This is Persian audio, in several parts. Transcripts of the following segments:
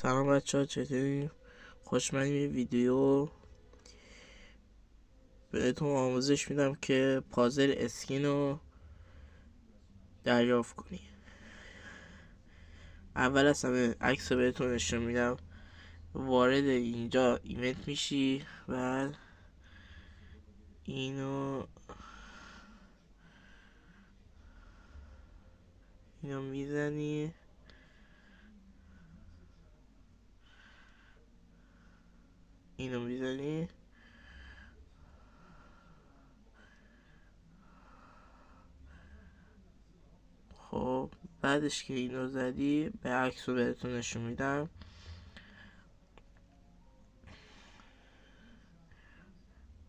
سلام بچه ها، چطوری؟ خوش من یه ویدیو بهتون آموزش میدم که پازل اسکین رو دریافت کنی. اول از همه عکس رو بهتون نشون میدم. وارد اینجا ایونت میشی و اینو میزنی. خب بعدش که اینو زدی به عکس رو بهتون نشون میدم.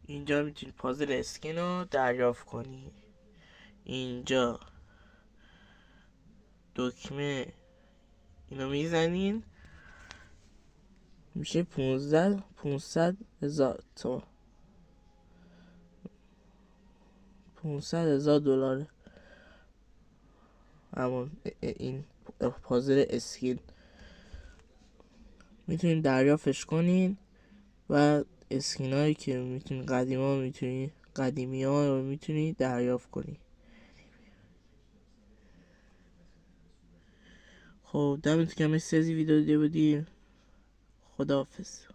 اینجا میتونی پازل اسکین رو دریافت کنی. اینجا دکمه اینو میزنین، میشه 500,000 تومان، 500,000 دلار. همون این پازل اسکین میتونین دریافتش کنین و اسکین هایی که میتونین قدیمی ها رو میتونین دریافت کنین. خب دمتون گرم، مرسی از این ویدیو دیده بودی. خداحافظ.